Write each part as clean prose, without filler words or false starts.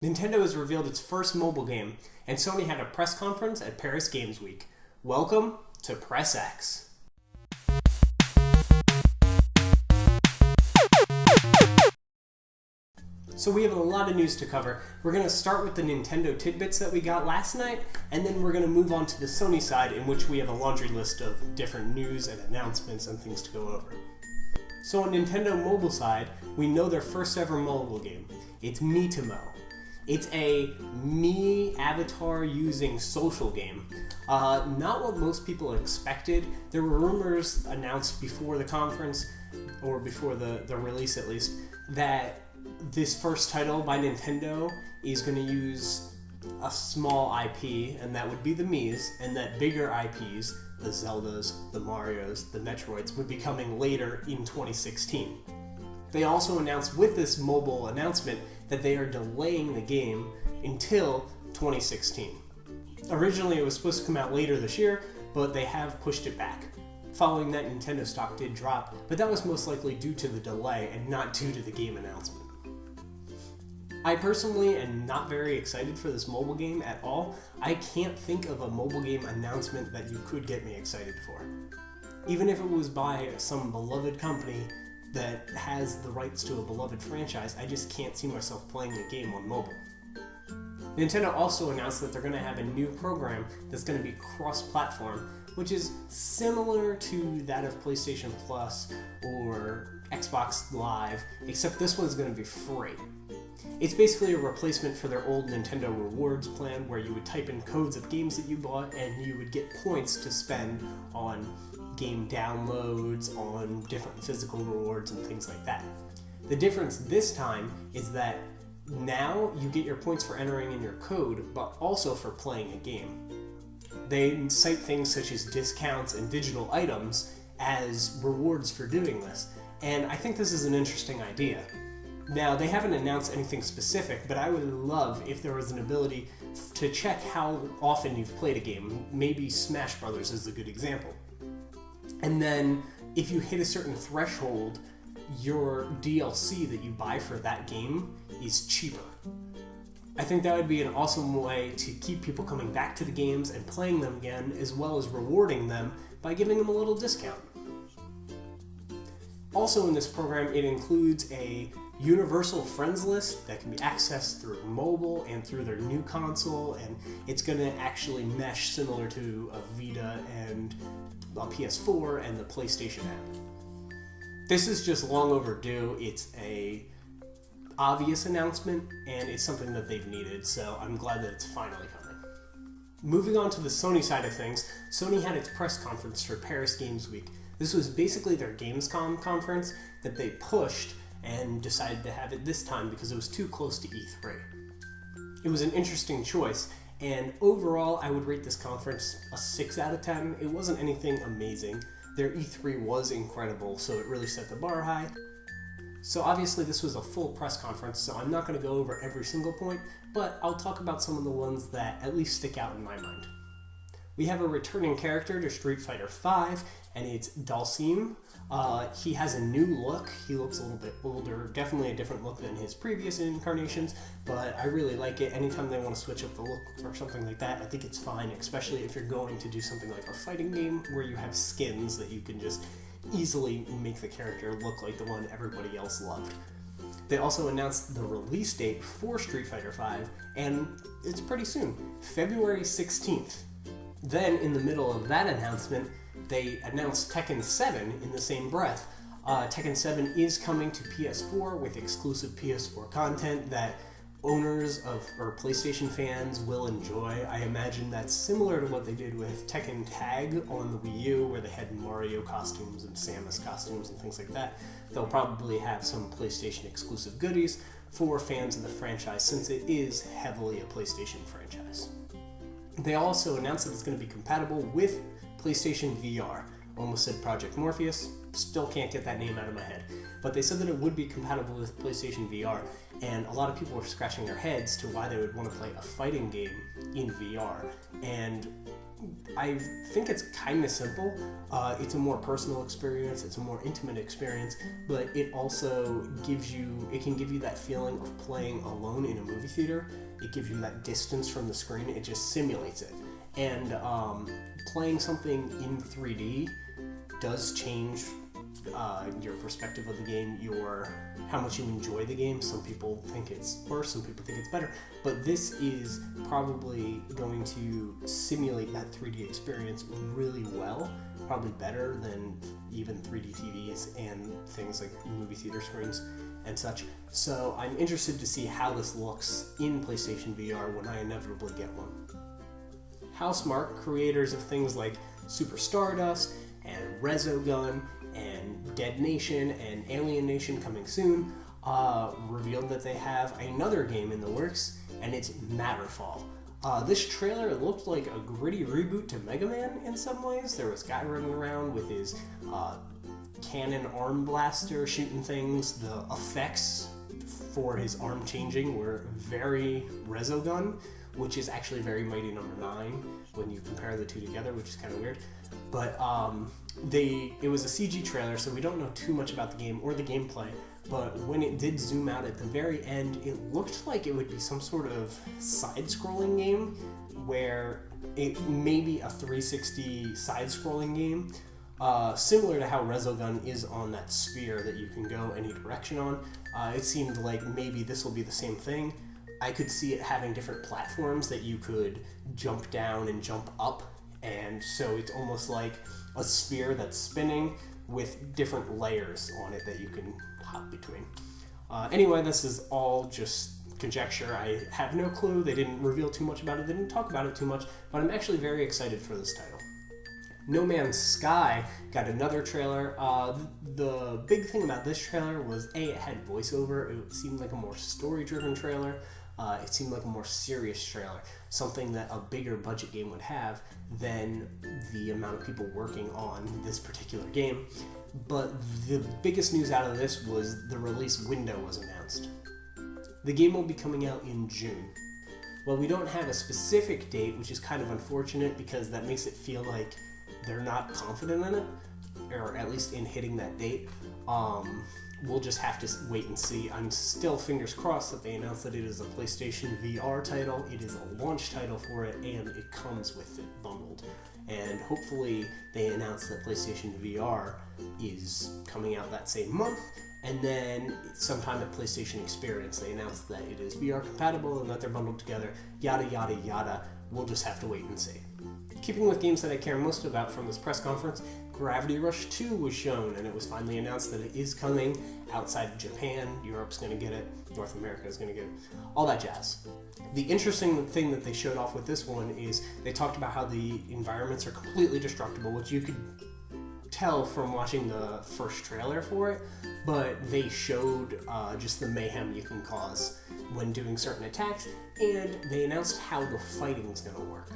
Nintendo has revealed its first mobile game, and Sony had a press conference at Paris Games Week. Welcome to Press X. So we have a lot of news to cover. We're going to start with the Nintendo tidbits that we got last night, and then we're going to move on to the Sony side, in which we have a laundry list of different news and announcements and things to go over. So on Nintendo mobile side, we know their first ever mobile game. It's Miitomo. It's a me avatar using social game. Not what most people expected. There were rumors announced before the conference, or before the release at least, that this first title by Nintendo is going to use a small IP, and that would be the Miis, and that bigger IPs, the Zeldas, the Marios, the Metroids, would be coming later in 2016. They also announced with this mobile announcement that they are delaying the game until 2016. Originally it was supposed to come out later this year, but they have pushed it back. Following that, Nintendo stock did drop, but that was most likely due to the delay and not due to the game announcement. I personally am not very excited for this mobile game at all. I can't think of a mobile game announcement that you could get me excited for. Even if it was by some beloved company that has the rights to a beloved franchise, I just can't see myself playing a game on mobile. Nintendo also announced that they're going to have a new program that's going to be cross-platform, which is similar to that of PlayStation Plus or Xbox Live, except this one's going to be free. It's basically a replacement for their old Nintendo Rewards plan, where you would type in codes of games that you bought and you would get points to spend on game downloads, on different physical rewards and things like that. The difference this time is that now you get your points for entering in your code, but also for playing a game. They cite things such as discounts and digital items as rewards for doing this, and I think this is an interesting idea. Now, they haven't announced anything specific, but I would love if there was an ability to check how often you've played a game. Maybe Smash Brothers is a good example. And then, if you hit a certain threshold, your DLC that you buy for that game is cheaper. I think that would be an awesome way to keep people coming back to the games and playing them again, as well as rewarding them by giving them a little discount. Also in this program, it includes a universal friends list that can be accessed through mobile and through their new console, and it's going to actually mesh similar to a Vita and a PS4 and the PlayStation app. This is just long overdue. It's a obvious announcement, and it's something that they've needed, so I'm glad that it's finally coming. Moving on to the Sony side of things, Sony had its press conference for Paris Games Week. This was basically their Gamescom conference that they pushed and decided to have it this time because it was too close to E3. It was an interesting choice, and overall I would rate this conference a 6 out of 10. It wasn't anything amazing. Their E3 was incredible, so it really set the bar high. So obviously this was a full press conference, so I'm not going to go over every single point, but I'll talk about some of the ones that at least stick out in my mind. We have a returning character to Street Fighter V, and it's Dalsim. He has a new look. He looks a little bit older, definitely a different look than his previous incarnations, but I really like it. Anytime they want to switch up the look or something like that, I think it's fine, especially if you're going to do something like a fighting game where you have skins that you can just easily make the character look like the one everybody else loved. They also announced the release date for Street Fighter V, and it's pretty soon, February 16th. Then, in the middle of that announcement, they announced Tekken 7 in the same breath. Tekken 7 is coming to PS4 with exclusive PS4 content that owners of, or PlayStation fans will enjoy. I imagine that's similar to what they did with Tekken Tag on the Wii U, where they had Mario costumes and Samus costumes and things like that. They'll probably have some PlayStation exclusive goodies for fans of the franchise, since it is heavily a PlayStation franchise. They also announced that it's going to be compatible with PlayStation VR. Almost said Project Morpheus, still can't get that name out of my head. But they said that it would be compatible with PlayStation VR, and a lot of people were scratching their heads to why they would want to play a fighting game in VR. And I think it's kind of simple. It's a more personal experience, it's a more intimate experience, but it also can give you that feeling of playing alone in a movie theater. It gives you that distance from the screen, it just simulates it. And playing something in 3D does change your perspective of the game, how much you enjoy the game. Some people think it's worse, some people think it's better, but this is probably going to simulate that 3D experience really well, probably better than even 3D TVs and things like movie theater screens and such. So I'm interested to see how this looks in PlayStation VR when I inevitably get one. Housemarque, creators of things like Super Stardust and Resogun and Dead Nation and Alien Nation coming soon, revealed that they have another game in the works, and it's Matterfall. This trailer looked like a gritty reboot to Mega Man in some ways. There was a guy running around with his cannon arm blaster shooting things. The effects for his arm changing were very Resogun, which is actually very Mighty No. 9 when you compare the two together, which is kind of weird. But it was a CG trailer, so we don't know too much about the game or the gameplay. But when it did zoom out at the very end, it looked like it would be some sort of side-scrolling game, where it may be a 360 side-scrolling game, similar to how Resogun is on that sphere that you can go any direction on. It seemed like maybe this will be the same thing. I could see it having different platforms that you could jump down and jump up, and so it's almost like a sphere that's spinning with different layers on it that you can hop between. Anyway, this is all just conjecture. I have no clue. They didn't reveal too much about it. They didn't talk about it too much, but I'm actually very excited for this title. No Man's Sky got another trailer. The big thing about this trailer was, it had voiceover. It seemed like a more story-driven trailer. It seemed like a more serious trailer, something that a bigger budget game would have than the amount of people working on this particular game. But the biggest news out of this was the release window was announced. The game will be coming out in June. Well, we don't have a specific date, which is kind of unfortunate because that makes it feel like they're not confident in it, or at least in hitting that date. We'll just have to wait and see. I'm still fingers crossed that they announced that it is a PlayStation VR title, it is a launch title for it, and it comes with it bundled. And hopefully they announce that PlayStation VR is coming out that same month, and then sometime at PlayStation Experience they announced that it is VR compatible and that they're bundled together, yada yada yada. We'll just have to wait and see. Keeping with games that I care most about from this press conference, Gravity Rush 2 was shown, and it was finally announced that it is coming outside of Japan. Europe's going to get it, North America is going to get it, all that jazz. The interesting thing that they showed off with this one is they talked about how the environments are completely destructible, which you could tell from watching the first trailer for it, but they showed just the mayhem you can cause when doing certain attacks, and they announced how the fighting is going to work.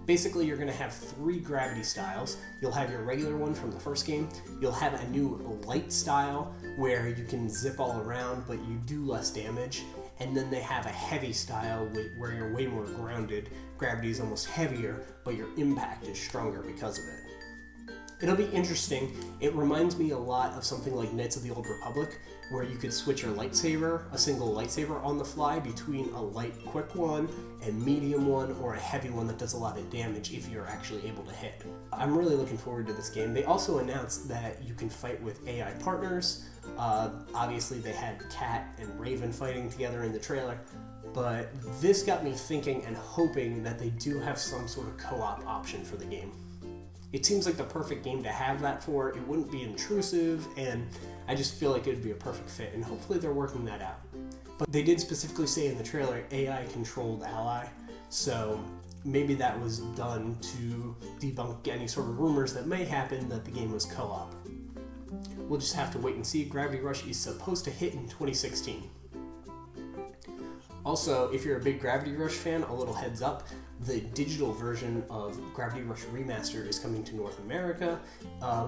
Basically, you're going to have 3 gravity styles. You'll have your regular one from the first game. You'll have a new light style where you can zip all around, but you do less damage. And then they have a heavy style where you're way more grounded. Gravity is almost heavier, but your impact is stronger because of it. It'll be interesting. It reminds me a lot of something like Knights of the Old Republic, where you could switch your lightsaber, a single lightsaber on the fly, between a light quick one, a medium one, or a heavy one that does a lot of damage if you're actually able to hit. I'm really looking forward to this game. They also announced that you can fight with AI partners. Obviously they had Cat and Raven fighting together in the trailer, but this got me thinking and hoping that they do have some sort of co-op option for the game. It seems like the perfect game to have that for. It wouldn't be intrusive, and I just feel like it would be a perfect fit, and hopefully they're working that out. But they did specifically say in the trailer, AI-controlled ally, so maybe that was done to debunk any sort of rumors that may happen that the game was co-op. We'll just have to wait and see. Gravity Rush is supposed to hit in 2016. Also, if you're a big Gravity Rush fan, a little heads up, the digital version of Gravity Rush Remastered is coming to North America.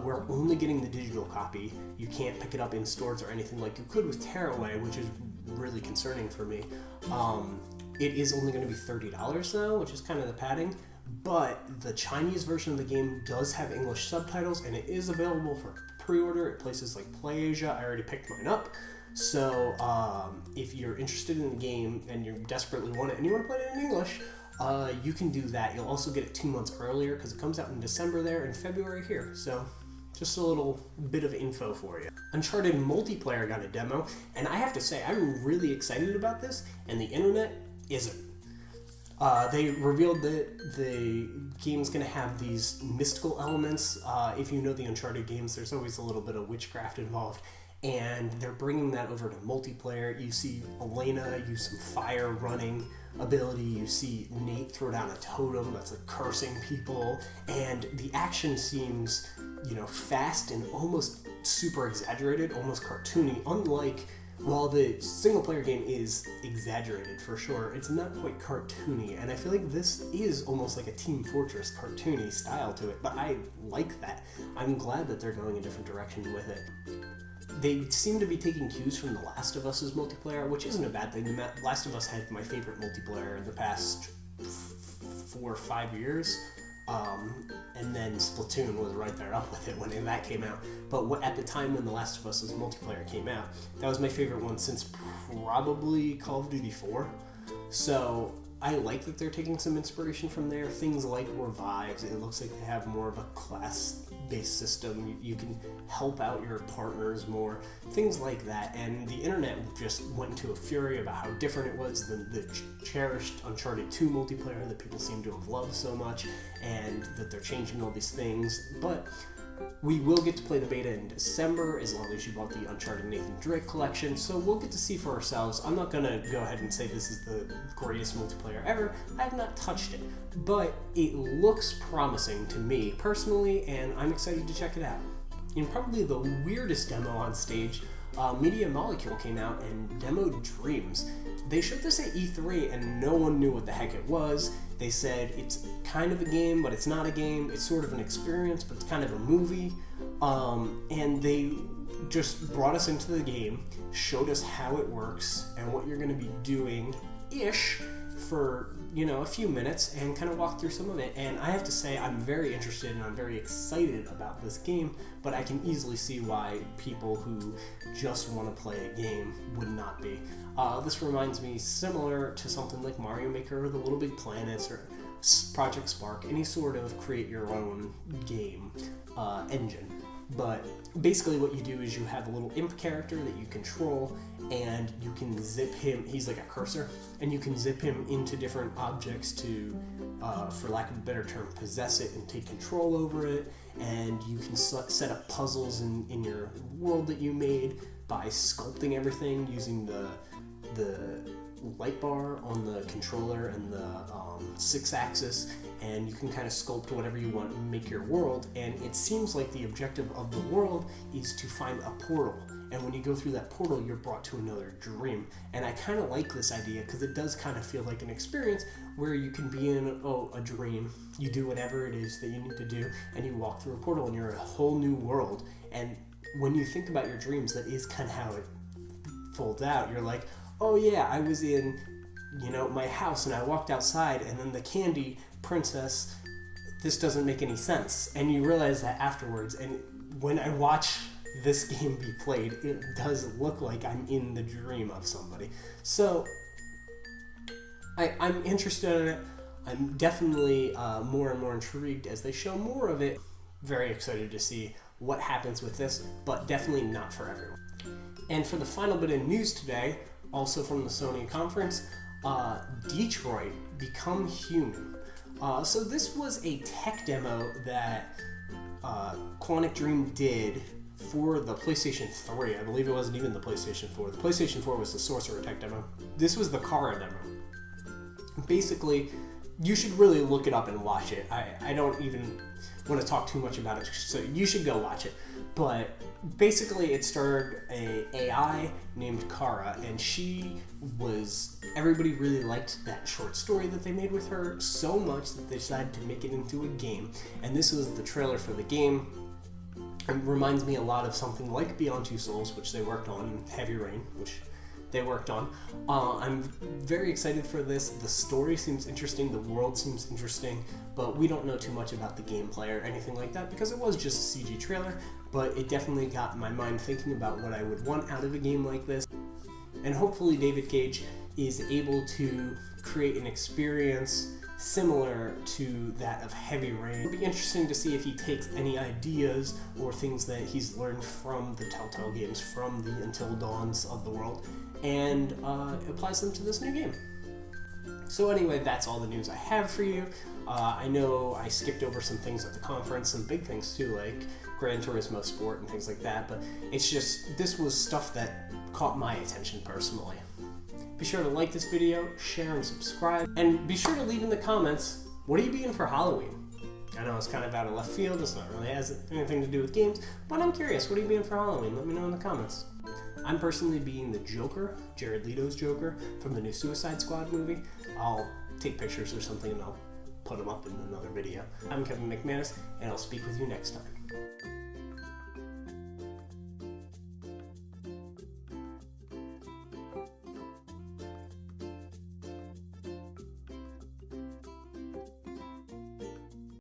We're only getting the digital copy. You can't pick it up in stores or anything like you could with Tearaway, which is really concerning for me. It is only going to be $30 though, which is kind of the padding, but the Chinese version of the game does have English subtitles, and it is available for pre-order at places like PlayAsia. I already picked mine up. So if you're interested in the game and you desperately want it and you want to play it in English, you can do that. You'll also get it 2 months earlier because it comes out in December there and February here. So just a little bit of info for you. Uncharted multiplayer got a demo, and I have to say I'm really excited about this, and the internet isn't. They revealed that the game's going to have these mystical elements. If you know the Uncharted games, there's always a little bit of witchcraft involved. And they're bringing that over to multiplayer. You see Elena use some fire running ability. You see Nate throw down a totem that's like cursing people. And the action seems, fast and almost super exaggerated, almost cartoony. Unlike, while the single player game is exaggerated for sure, it's not quite cartoony. And I feel like this is almost like a Team Fortress cartoony style to it. But I like that. I'm glad that they're going a different direction with it. They seem to be taking cues from The Last of Us's multiplayer, which isn't a bad thing. The Last of Us had my favorite multiplayer in the past 4 or 5 years, and then Splatoon was right there up with it when that came out. But at the time when The Last of Us's multiplayer came out, that was my favorite one since probably Call of Duty 4. So I like that they're taking some inspiration from there. Things like revives. It looks like they have more of a class-based system. You can help out your partners more. Things like that. And the internet just went into a fury about how different it was than the cherished Uncharted 2 multiplayer that people seem to have loved so much, and that they're changing all these things. But we will get to play the beta in December as long as you bought the Uncharted Nathan Drake collection, so we'll get to see for ourselves. I'm not going to go ahead and say this is the greatest multiplayer ever. I have not touched it, but it looks promising to me personally, and I'm excited to check it out. In probably the weirdest demo on stage, Media Molecule came out and demoed Dreams. They showed this at E3 and no one knew what the heck it was. They said it's kind of a game, but it's not a game. It's sort of an experience, but it's kind of a movie. And they just brought us into the game, showed us how it works and what you're going to be doing-ish for, a few minutes, and kind of walk through some of it. And I have to say, I'm very interested and I'm very excited about this game, but I can easily see why people who just want to play a game would not be. This reminds me similar to something like Mario Maker or the Little Big Planets or Project Spark, any sort of create your own game engine. But basically what you do is you have a little imp character that you control, and you can zip him, he's like a cursor, and you can zip him into different objects to, for lack of a better term, possess it and take control over it. And you can set up puzzles in your world that you made by sculpting everything using the light bar on the controller and the 6-axis, and you can kind of sculpt whatever you want and make your world. And it seems like the objective of the world is to find a portal, and when you go through that portal you're brought to another dream. And I kind of like this idea because it does kind of feel like an experience where you can be in a dream, you do whatever it is that you need to do, and you walk through a portal and you're in a whole new world. And when you think about your dreams, that is kind of how it folds out. You're like, oh yeah, I was in, my house and I walked outside and then the candy princess, this doesn't make any sense. And you realize that afterwards. And when I watch this game be played, it does look like I'm in the dream of somebody. So I'm interested in it. I'm definitely more and more intrigued as they show more of it. Very excited to see what happens with this, but definitely not for everyone. And for the final bit of news today, also from the Sony conference, Detroit Become Human. So this was a tech demo that Quantic Dream did for the PlayStation 3. I believe it wasn't even the PlayStation 4. The PlayStation 4 was the Sorcerer tech demo. This was the Kara demo. Basically, you should really look it up and watch it. I don't even want to talk too much about it, so you should go watch it. But basically it starred a AI named Kara, and everybody really liked that short story that they made with her so much that they decided to make it into a game. And this was the trailer for the game. It reminds me a lot of something like Beyond Two Souls, which they worked on, and Heavy Rain, which they worked on. I'm very excited for this. The story seems interesting, the world seems interesting, but we don't know too much about the gameplay or anything like that because it was just a CG trailer, but it definitely got my mind thinking about what I would want out of a game like this. And hopefully David Cage is able to create an experience similar to that of Heavy Rain. It'll be interesting to see if he takes any ideas or things that he's learned from the Telltale games, from the Until Dawns of the world, and applies them to this new game. So anyway, that's all the news I have for you. I know I skipped over some things at the conference, some big things too, like Gran Turismo Sport and things like that, but it's just, this was stuff that caught my attention personally. Be sure to like this video, share and subscribe, and be sure to leave in the comments, what are you being for Halloween? I know it's kind of out of left field, it's not really has anything to do with games, but I'm curious, what are you being for Halloween? Let me know in the comments. I'm personally being the Joker, Jared Leto's Joker, from the new Suicide Squad movie. I'll take pictures or something and I'll put them up in another video. I'm Kevin McManus, and I'll speak with you next time.